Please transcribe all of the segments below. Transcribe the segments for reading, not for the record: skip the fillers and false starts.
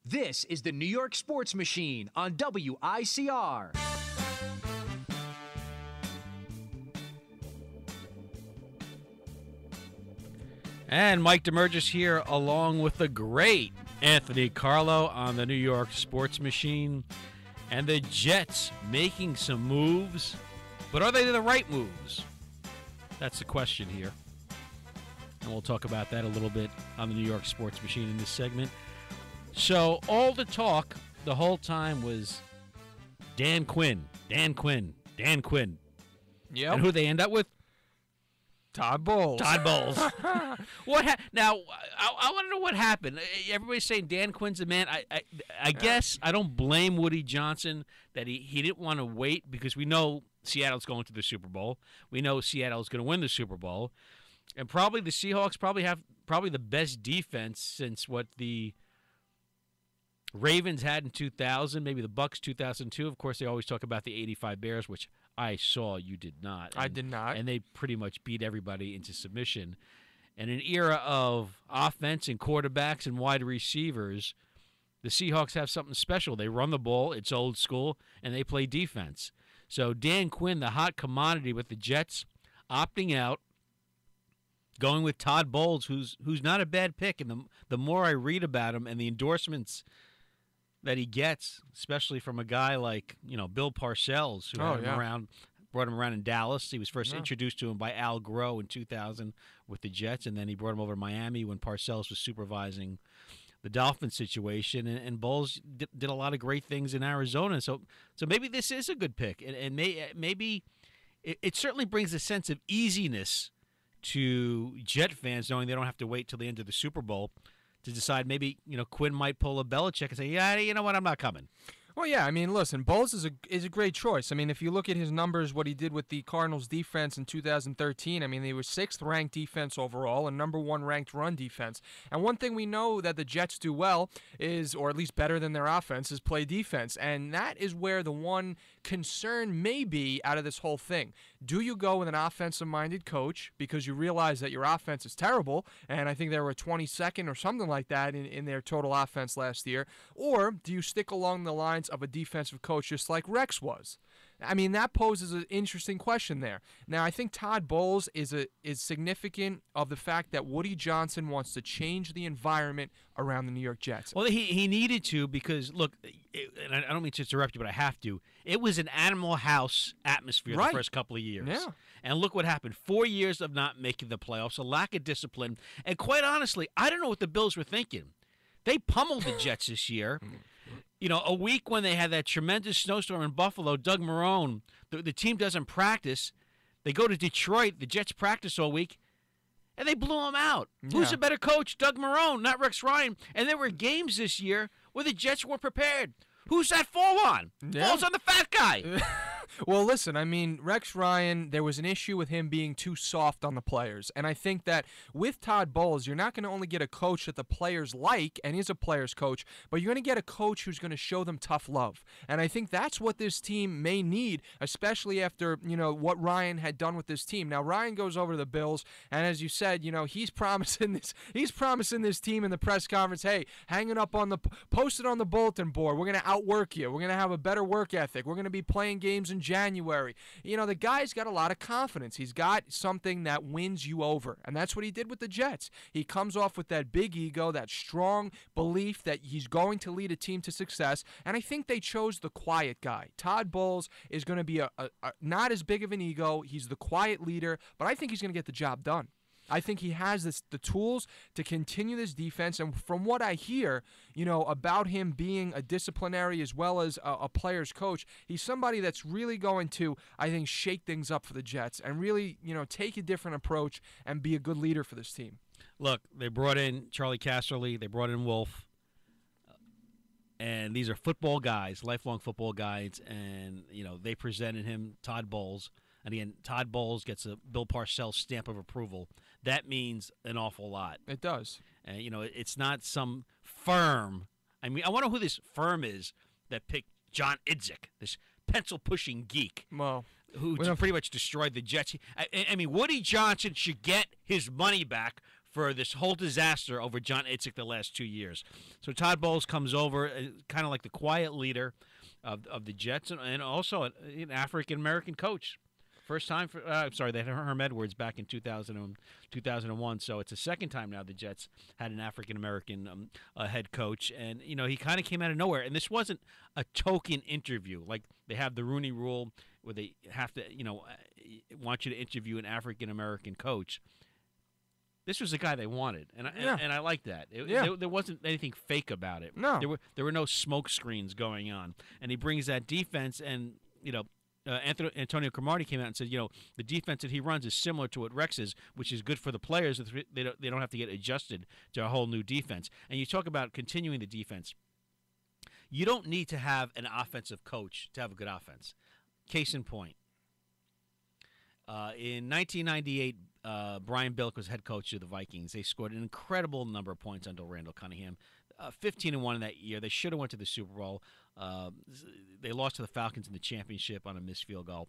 This is the New York Sports Machine on WICR. And Mike Damergis here along with the great Anthony Carlo on the New York Sports Machine. And the Jets making some moves, but are they the right moves? That's the question here. And we'll talk about that a little bit on the New York Sports Machine in this segment. So all the talk the whole time was Dan Quinn. Yep. And who they end up with? Todd Bowles. Now, I want to know what happened. Everybody's saying Dan Quinn's the man. I guess I don't blame Woody Johnson that he didn't want to wait, because we know Seattle's going to the Super Bowl. We know Seattle's going to win the Super Bowl. And probably the Seahawks have the best defense since what the Ravens had in 2000, maybe the Bucs 2002. Of course, they always talk about the 85 Bears, which I saw you did not. I did not. And they pretty much beat everybody into submission. In an era of offense and quarterbacks and wide receivers, the Seahawks have something special. They run the ball, it's old school, and they play defense. So Dan Quinn, the hot commodity with the Jets, opting out, going with Todd Bowles, who's not a bad pick. And the more I read about him and the endorsements that he gets, especially from a guy like Bill Parcells, who had him brought him around in Dallas. He was first introduced to him by Al Groh in 2000 with the Jets, and then he brought him over to Miami when Parcells was supervising the Dolphins situation. And Bowles did a lot of great things in Arizona. So maybe this is a good pick, and maybe it certainly brings a sense of easiness to Jet fans, knowing they don't have to wait till the end of the Super Bowl to decide. Maybe Quinn might pull a Belichick and say, yeah, you know what, I'm not coming. Well, yeah, I mean, listen, Bowles is a great choice. I mean, if you look at his numbers, what he did with the Cardinals defense in 2013, I mean, they were 6th ranked defense overall and number 1 ranked run defense. And one thing we know that the Jets do well is, or at least better than their offense, is play defense. And that is where the one concern may be out of this whole thing. Do you go with an offensive-minded coach because you realize that your offense is terrible, and I think they were 22nd or something like that in their total offense last year, or do you stick along the lines of a defensive coach just like Rex was? I mean, that poses an interesting question there. Now, I think Todd Bowles is significant of the fact that Woody Johnson wants to change the environment around the New York Jets. Well, he needed to, because, look, and I don't mean to interrupt you, but I have to. It was an Animal House atmosphere the first couple of years. Yeah. And look what happened. 4 years of not making the playoffs, a lack of discipline. And quite honestly, I don't know what the Bills were thinking. They pummeled the Jets this year. A week when they had that tremendous snowstorm in Buffalo, Doug Marrone, the team doesn't practice. They go to Detroit, the Jets practice all week, and they blew them out. Yeah. Who's a better coach? Doug Marrone, not Rex Ryan. And there were games this year where the Jets weren't prepared. Who's that fall on? Yeah. Falls on the fat guy. Well, listen, I mean, Rex Ryan, there was an issue with him being too soft on the players. And I think that with Todd Bowles, you're not going to only get a coach that the players like and is a player's coach, but you're going to get a coach who's going to show them tough love. And I think that's what this team may need, especially after, what Ryan had done with this team. Now, Ryan goes over to the Bills, and as you said, he's promising this team in the press conference, hey, post it on the bulletin board. We're going to outwork you. We're going to have a better work ethic. We're going to be playing games in January. The guy's got a lot of confidence. He's got something that wins you over, and that's what he did with the Jets. He comes off with that big ego, that strong belief that he's going to lead a team to success, and I think they chose the quiet guy. Todd Bowles is going to be a not as big of an ego. He's the quiet leader, but I think he's going to get the job done. I think he has the tools to continue this defense, and from what I hear, about him being a disciplinary as well as a player's coach, he's somebody that's really going to, I think, shake things up for the Jets and really, take a different approach and be a good leader for this team. Look, they brought in Charlie Casserly, they brought in Wolf, and these are football guys, lifelong football guys, and, they presented him Todd Bowles. And again, Todd Bowles gets a Bill Parcells stamp of approval. That means an awful lot. It does. And, it's not some firm. I mean, I wonder who this firm is that picked John Idzik, this pencil-pushing geek. Well, who pretty much destroyed the Jets. I mean, Woody Johnson should get his money back for this whole disaster over John Itzik the last 2 years. So Todd Bowles comes over, kind of like the quiet leader of the Jets, and also an African-American coach. First time for they had Herm Edwards back in 2001, so it's the second time now the Jets had an African-American head coach, and he kind of came out of nowhere. And this wasn't a token interview like they have the Rooney Rule where they have to want you to interview an African-American coach. This was the guy they wanted, and I like that. There wasn't anything fake about it. No, there were no smoke screens going on, and he brings that defense. And Antonio Cromartie came out and said, the defense that he runs is similar to what Rex is, which is good for the players. They don't have to get adjusted to a whole new defense. And you talk about continuing the defense. You don't need to have an offensive coach to have a good offense. Case in point. In 1998, Brian Billick was head coach of the Vikings. They scored an incredible number of points under Randall Cunningham, 15-1 in that year. They should have went to the Super Bowl. They lost to the Falcons in the championship on a missed field goal.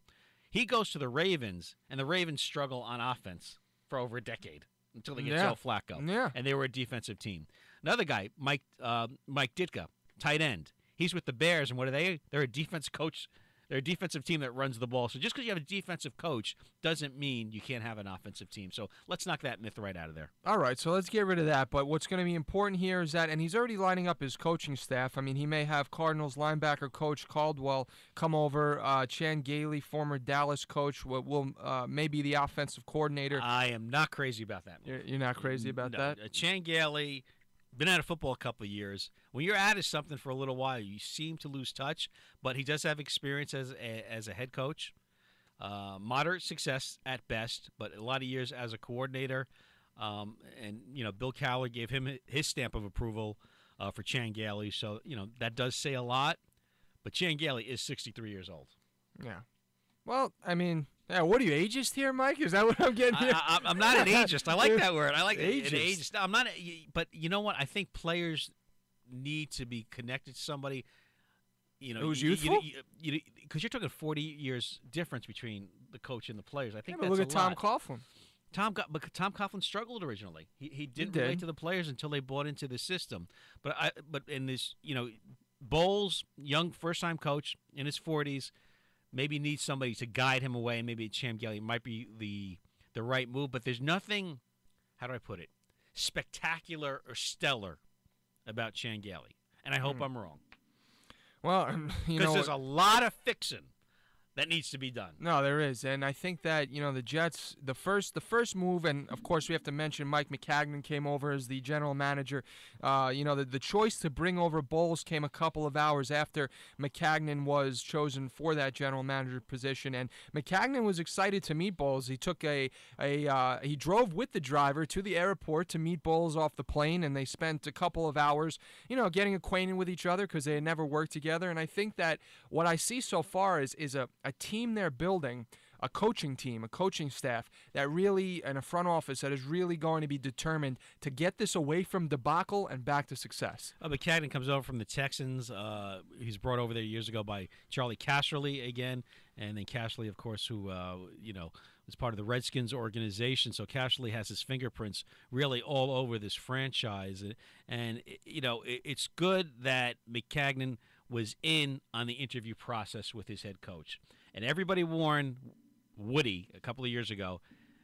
He goes to the Ravens, and the Ravens struggle on offense for over a decade until they get Joe Flacco. Yeah. And they were a defensive team. Another guy, Mike Ditka, tight end. He's with the Bears, and what are they? They're a defense coach. They're a defensive team that runs the ball. So just because you have a defensive coach doesn't mean you can't have an offensive team. So let's knock that myth right out of there. All right, so let's get rid of that. But what's going to be important here is that, and he's already lining up his coaching staff. I mean, he may have Cardinals linebacker coach Caldwell come over. Chan Gailey, former Dallas coach, will maybe the offensive coordinator. I am not crazy about that. You're not crazy about that? Chan Gailey, been out of football a couple of years. When you're out of something for a little while, you seem to lose touch. But he does have experience as a head coach. Moderate success at best, but a lot of years as a coordinator. And Bill Cowler gave him his stamp of approval for Chan Gailey. So that does say a lot. But Chan Gailey is 63 years old. Yeah. Well, I mean, what are you, ageist here, Mike? Is that what I'm getting here? I'm not an ageist. I like that word. I like ageist. An ageist. I'm not. But you know what? I think players need to be connected to somebody. Who's youthful? Because you're talking 40 years difference between the coach and the players. I think that's look a at Tom lot. Coughlin. Tom Coughlin struggled originally. He didn't relate to the players until they bought into the system. But in this, Bowles, young first-time coach in his 40s, maybe needs somebody to guide him away. Maybe Chan Gailey might be the right move. But there's nothing, how do I put it, spectacular or about Chan Gailey. And I hope I'm wrong. Well, because there's a lot of fixing that needs to be done. No, there is, and I think that the Jets, the first move, and of course we have to mention Mike McCagnon came over as the general manager. The choice to bring over Bowles came a couple of hours after McCagnon was chosen for that general manager position, and McCagnon was excited to meet Bowles. He took he drove with the driver to the airport to meet Bowles off the plane, and they spent a couple of hours, getting acquainted with each other because they had never worked together. And I think that what I see so far is a team they're building, a coaching team, a coaching staff that really, and a front office that is really going to be determined to get this away from debacle and back to success. McCagnon comes over from the Texans. He's brought over there years ago by Charlie Casserly again, and then Casserly, of course, who was part of the Redskins organization. So Casserly has his fingerprints really all over this franchise, and it's good that McCagnon was in on the interview process with his head coach. And everybody warned Woody a couple of years ago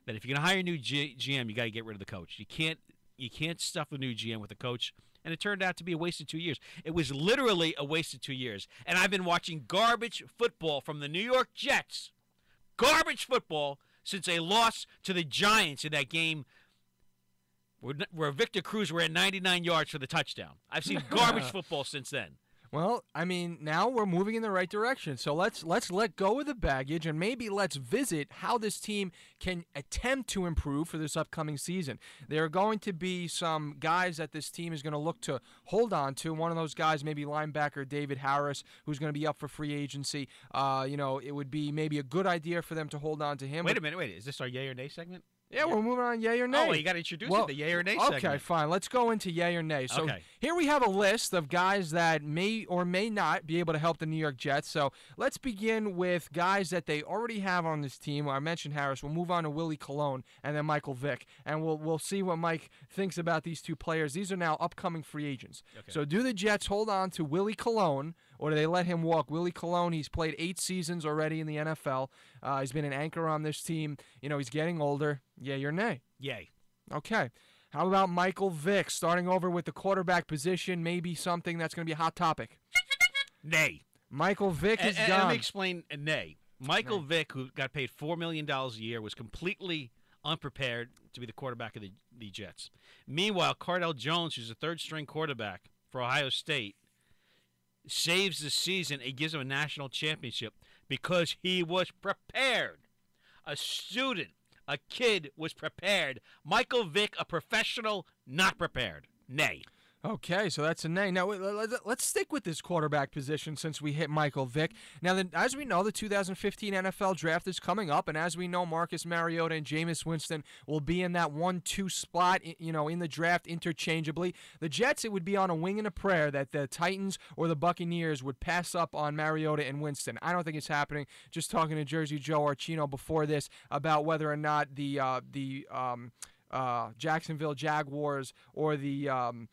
that if you're going to hire a new GM, you got to get rid of the coach. You can't stuff a new GM with a coach. And it turned out to be a wasted 2 years. It was literally a wasted 2 years. And I've been watching garbage football from the New York Jets. Garbage football since a loss to the Giants in that game where Victor Cruz ran 99 yards for the touchdown. I've seen garbage football since then. Well, I mean, now we're moving in the right direction. So let's let go of the baggage and maybe let's visit how this team can attempt to improve for this upcoming season. There are going to be some guys that this team is going to look to hold on to. One of those guys, maybe linebacker David Harris, who's going to be up for free agency. It would be maybe a good idea for them to hold on to him. Wait a minute. Is this our yay or nay segment? Yeah, we're moving on, yay or nay. Oh, well, you got to introduce it, the yay or nay segment. Okay, fine. Let's go into yay or nay. So here we have a list of guys that may or may not be able to help the New York Jets. So let's begin with guys that they already have on this team. I mentioned Harris. We'll move on to Willie Colon and then Michael Vick. And we'll see what Mike thinks about these two players. These are now upcoming free agents. Okay. So do the Jets hold on to Willie Colon, or do they let him walk? Willie Colon, he's played 8 seasons already in the NFL. He's been an anchor on this team. He's getting older. Yay or nay? Yay. Okay. How about Michael Vick, starting over with the quarterback position, maybe something that's going to be a hot topic? Nay. Michael Vick is gone. Let me explain a nay. Michael Vick, who got paid $4 million a year, was completely unprepared to be the quarterback of the Jets. Meanwhile, Cardell Jones, who's a third-string quarterback for Ohio State, saves the season and gives him a national championship because he was prepared. A student, a kid was prepared. Michael Vick, a professional, not prepared. Nay. Okay, so that's a nay. Now, let's stick with this quarterback position since we hit Michael Vick. Now, as we know, the 2015 NFL Draft is coming up, and as we know, Marcus Mariota and Jameis Winston will be in that 1-2 spot, in the draft interchangeably. The Jets, it would be on a wing and a prayer that the Titans or the Buccaneers would pass up on Mariota and Winston. I don't think it's happening. Just talking to Jersey Joe Archino before this about whether or not the Jacksonville Jaguars or the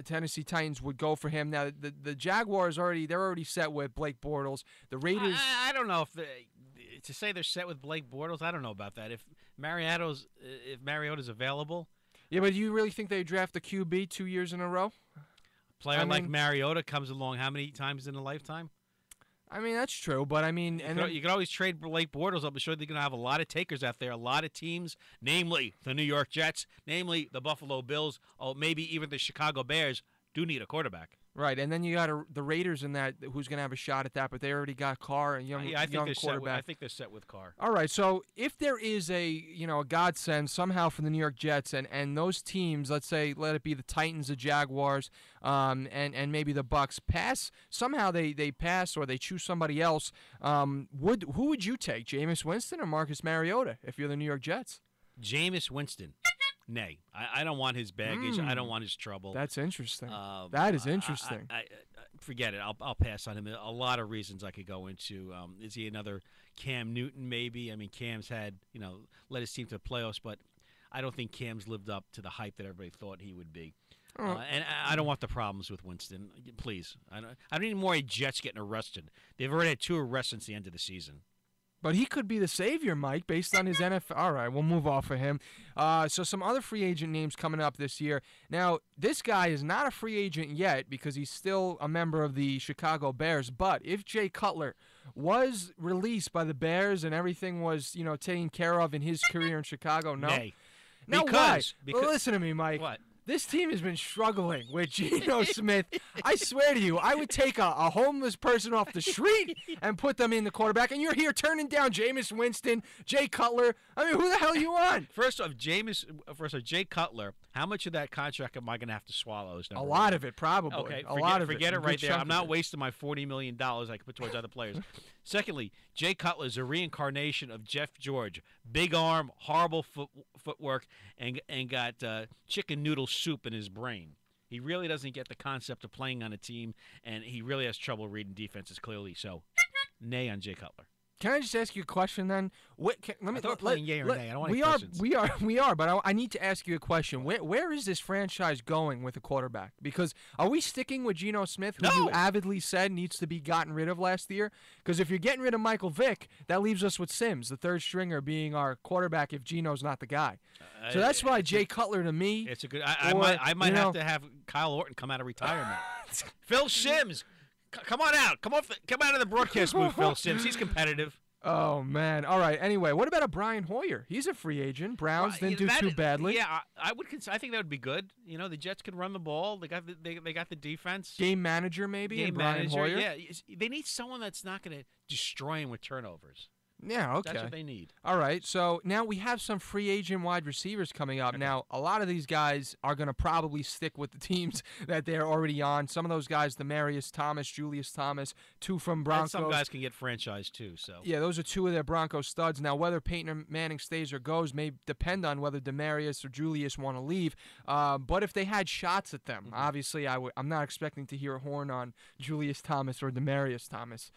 Tennessee Titans would go for him. Now, the Jaguars they're already set with Blake Bortles. The Raiders. I don't know if to say they're set with Blake Bortles. I don't know about that. If Mariota's available. Yeah, but do you really think they draft the QB 2 years in a row? A player like Mariota comes along how many times in a lifetime? I mean, that's true, but I mean... You can always trade Blake Bortles up. I'm sure they're going to have a lot of takers out there, a lot of teams, namely the New York Jets, namely the Buffalo Bills, or maybe even the Chicago Bears, do need a quarterback. Right, and then you got the Raiders in that, who's going to have a shot at that, but they already got Carr, a young quarterback. I think they're set with Carr. All right, so if there is a godsend somehow for the New York Jets and those teams, let's say, let it be the Titans, the Jaguars, and maybe the Bucks pass, somehow they pass or they choose somebody else, who would you take, Jameis Winston or Marcus Mariota, if you're the New York Jets? Jameis Winston. Nay, I don't want his baggage. I don't want his trouble. That's interesting. That is interesting. I forget it. I'll pass on him. A lot of reasons I could go into. Is he another Cam Newton? Maybe. I mean, Cam's had led his team to the playoffs, but I don't think Cam's lived up to the hype that everybody thought he would be. And I don't want the problems with Winston. Please, I don't need more Jets getting arrested. They've already had 2 arrests since the end of the season. But he could be the savior, Mike, based on his NFL. All right, we'll move off of him. So some other free agent names coming up this year. Now, this guy is not a free agent yet because he's still a member of the Chicago Bears. But if Jay Cutler was released by the Bears and everything was, taken care of in his career in Chicago, no. Nay. Now, why? Well, listen to me, Mike. What? This team has been struggling with Geno Smith. I swear to you, I would take a homeless person off the street and put them in the quarterback, and you're here turning down Jameis Winston, Jay Cutler. I mean, who the hell are you on? First off, Jay Cutler, how much of that contract am I going to have to swallow? A lot of it, probably. Okay, forget it right there. I'm not wasting my $40 million I could put towards other players. Secondly, Jay Cutler is a reincarnation of Jeff George. Big arm, horrible footwork, and got chicken noodle soup in his brain. He really doesn't get the concept of playing on a team, and he really has trouble reading defenses clearly. So, nay on Jay Cutler. Can I just ask you a question then? Playing yay or nay. I don't want any questions. We are, but I need to ask you a question. Where is this franchise going with a quarterback? Because are we sticking with Geno Smith, who you avidly said needs to be gotten rid of last year? Because if you're getting rid of Michael Vick, that leaves us with Sims, the third stringer, being our quarterback if Geno's not the guy. So that's why Jay Cutler, to me, it's a good. I might have to have Kyle Orton come out of retirement. Phil Sims. Come on out. Come out of the broadcast booth, Phil Sims. He's competitive. Oh, man. All right. Anyway, what about a Brian Hoyer? He's a free agent. Browns didn't do too badly. Yeah, I think that would be good. The Jets could run the ball. They got the defense. Game manager, maybe. Game Brian manager. Hoyer. Yeah, they need someone that's not going to destroy him with turnovers. Yeah, okay. That's what they need. All right, so now we have some free agent wide receivers coming up. Now, a lot of these guys are going to probably stick with the teams that they're already on. Some of those guys, Damergis Thomas, Julius Thomas, two from Broncos. And some guys can get franchised too. So yeah, those are two of their Broncos studs. Now, whether Peyton Manning stays or goes may depend on whether Damergis or Julius want to leave. But if they had shots at them, obviously I'm not expecting to hear a horn on Julius Thomas or Damergis Thomas.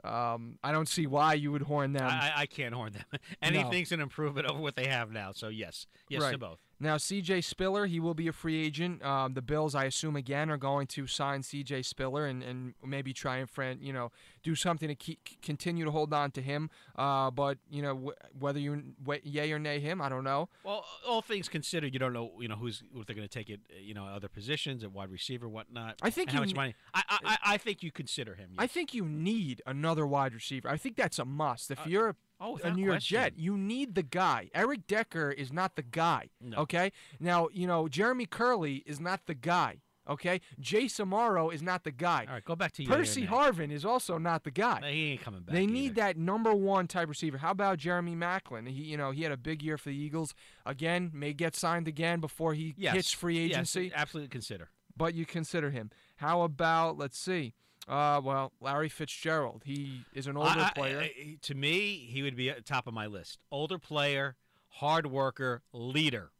I don't see why you would horn them. I can't horn them. Anything's an improvement over what they have now. So yes right. to both. Now, C.J. Spiller, he will be a free agent. The Bills, I assume, again, are going to sign C.J. Spiller and maybe try and do something to continue to hold on to him. But whether you yay or nay him, I don't know. Well, all things considered, you don't know what they're going to take it. Other positions at wide receiver, whatnot. I think how much money. I think you consider him. Yes. I think you need another wide receiver. I think that's a must. If you're a New York Jet, you need the guy. Eric Decker is not the guy. No. Okay? Now, Jeremy Curley is not the guy. Okay? Jay Samaro is not the guy. All right, go back to Percy Harvin is also not the guy. No, he ain't coming back. They need that number one type receiver. How about Jeremy Maclin? He had a big year for the Eagles. Again, may get signed again before he hits free agency. Yes, absolutely consider. But you consider him. How about, let's see. Larry Fitzgerald. He is an older player. To me, he would be at the top of my list. Older player, hard worker, leader.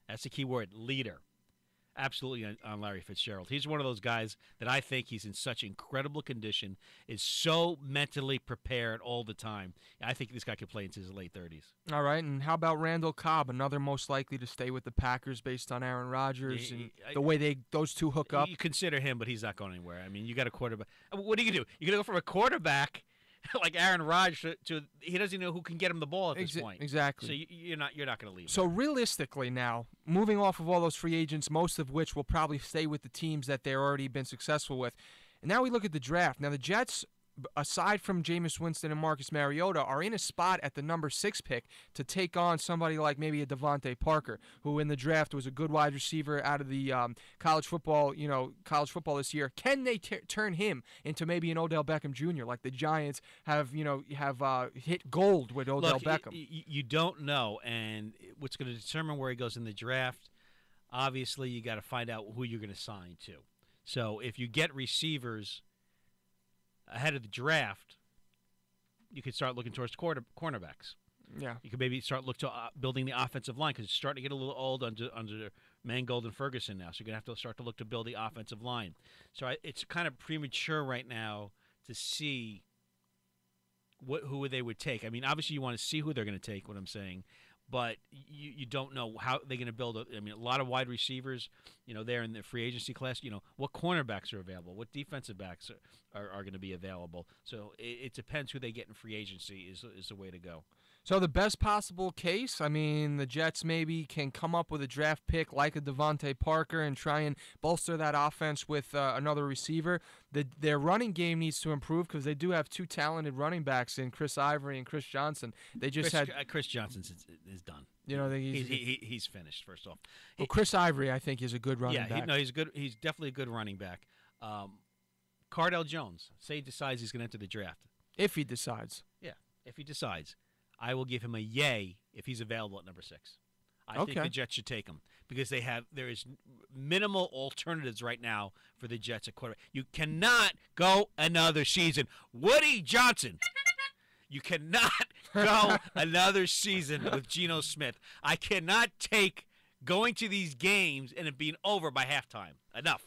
That's the key word, leader. Absolutely on Larry Fitzgerald. He's one of those guys that I think he's in such incredible condition, is so mentally prepared all the time. I think this guy could play into his late 30s. All right, and how about Randall Cobb, another most likely to stay with the Packers based on Aaron Rodgers and the way those two hook up? You consider him, but he's not going anywhere. I mean, you got a quarterback. What are you going to do? You're going to go from a quarterback like Aaron Rodgers to he doesn't know who can get him the ball at this point. Exactly. So you're not going to leave. So realistically now, moving off of all those free agents, most of which will probably stay with the teams that they've already been successful with. And now we look at the draft. Now the Jets, aside from Jameis Winston and Marcus Mariota, are in a spot at the number 6 pick to take on somebody like maybe a Devontae Parker, who in the draft was a good wide receiver out of the college football this year. Can they turn him into maybe an Odell Beckham Jr. like the Giants have hit gold with Odell Beckham? You don't know, and what's going to determine where he goes in the draft, obviously you got to find out who you're going to sign to. So if you get receivers ahead of the draft, you could start looking towards cornerbacks. Yeah. You could maybe start look to building the offensive line because it's starting to get a little old under Mangold and Ferguson now. So you're going to have to start to look to build the offensive line. So it's kind of premature right now to see who they would take. I mean, obviously you want to see who they're going to take, what I'm saying, but you don't know how they're going to build a lot of wide receivers, there in the free agency class, what cornerbacks are available, what defensive backs are going to be available. So it depends who they get in free agency is the way to go. So the best possible case, the Jets maybe can come up with a draft pick like a Devontae Parker and try and bolster that offense with another receiver. Their running game needs to improve because they do have two talented running backs in Chris Ivory and Chris Johnson. They just Chris Johnson is done. He's finished. First off, Chris Ivory I think is a good running back. He's good. He's definitely a good running back. Cardell Jones, say he decides he's going to enter the draft. If he decides. Yeah, if he decides. I will give him a yay if he's available at number 6. I think the Jets should take him because there is minimal alternatives right now for the Jets at quarterback. You cannot go another season. Woody Johnson. You cannot go another season with Geno Smith. I cannot take going to these games and it being over by halftime. Enough.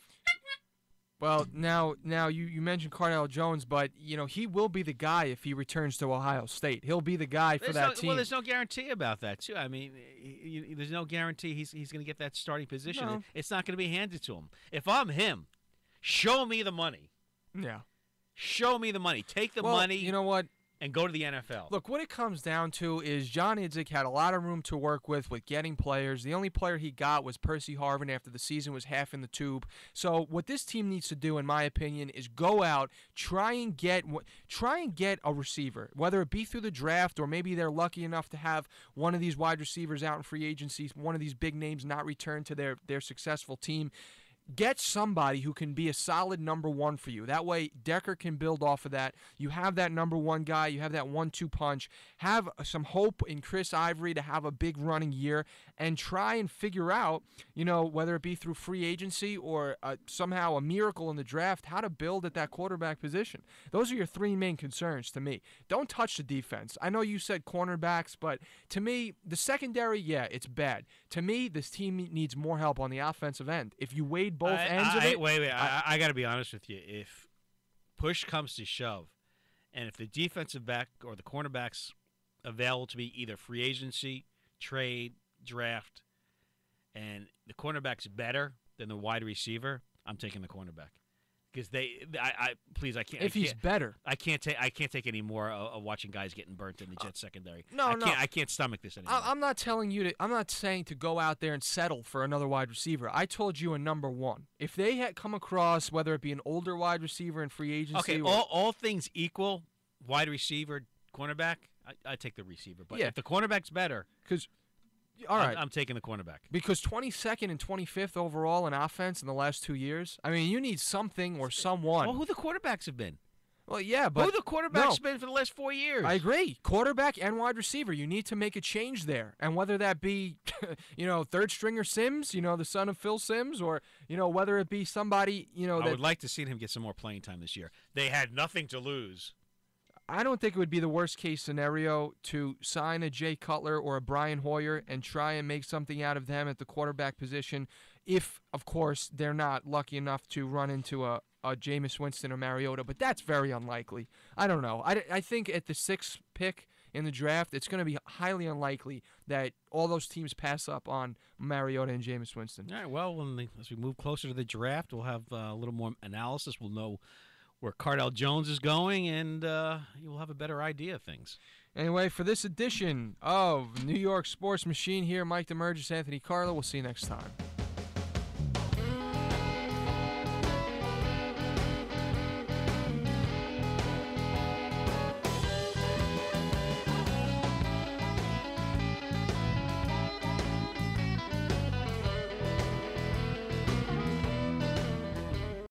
Well, now you mentioned Cardell Jones, but he will be the guy if he returns to Ohio State. He'll be the guy for that team. Well, there's no guarantee about that too. I mean, there's no guarantee he's going to get that starting position. No. It's not going to be handed to him. If I'm him, show me the money. Yeah. Show me the money. Take the money. You know what? And go to the NFL. Look, what it comes down to is John Idzik had a lot of room to work with getting players. The only player he got was Percy Harvin after the season was half in the tube. So what this team needs to do, in my opinion, is go out, try and get a receiver, whether it be through the draft or maybe they're lucky enough to have one of these wide receivers out in free agency, one of these big names not return to their successful team. get somebody who can be a solid number one for you. That way, Decker can build off of that. You have that number one guy. You have that 1-2 punch. Have some hope in Chris Ivory to have a big running year and try and figure out, whether it be through free agency or somehow a miracle in the draft, how to build at that quarterback position. Those are your three main concerns to me. Don't touch the defense. I know you said cornerbacks, but to me, the secondary, yeah, it's bad. To me, this team needs more help on the offensive end. If you weighed both ends of it. Wait. I got to be honest with you. If push comes to shove, and if the defensive back or the cornerbacks available to me either free agency, trade, draft, and the cornerback's better than the wide receiver, I'm taking the cornerback. Because I can't. If he's better, I can't take any more of watching guys getting burnt in the Jets secondary. No. I can't stomach this anymore. I'm not telling you to. I'm not saying to go out there and settle for another wide receiver. I told you a number one. If they had come across, whether it be an older wide receiver in free agency, okay, all things equal, wide receiver, cornerback, I take the receiver. But if the cornerback's better, because. All right. I'm taking the cornerback. Because 22nd and 25th overall in offense in the last 2 years, I mean, you need something or someone. Well, who the quarterbacks have been? Well, yeah, but who the quarterbacks been for the last 4 years? I agree. Quarterback and wide receiver. You need to make a change there. And whether that be, third stringer Sims, the son of Phil Sims, or, whether it be somebody, I would like to see him get some more playing time this year. They had nothing to lose. I don't think it would be the worst case scenario to sign a Jay Cutler or a Brian Hoyer and try and make something out of them at the quarterback position if, of course, they're not lucky enough to run into a Jameis Winston or Mariota, but that's very unlikely. I don't know. I think at the 6th pick in the draft, it's going to be highly unlikely that all those teams pass up on Mariota and Jameis Winston. All right, well, as we move closer to the draft, we'll have a little more analysis. We'll know where Cardell Jones is going, and you'll have a better idea of things. Anyway, for this edition of New York Sports Machine here, Mike Damergis, Anthony Carlo. We'll see you next time.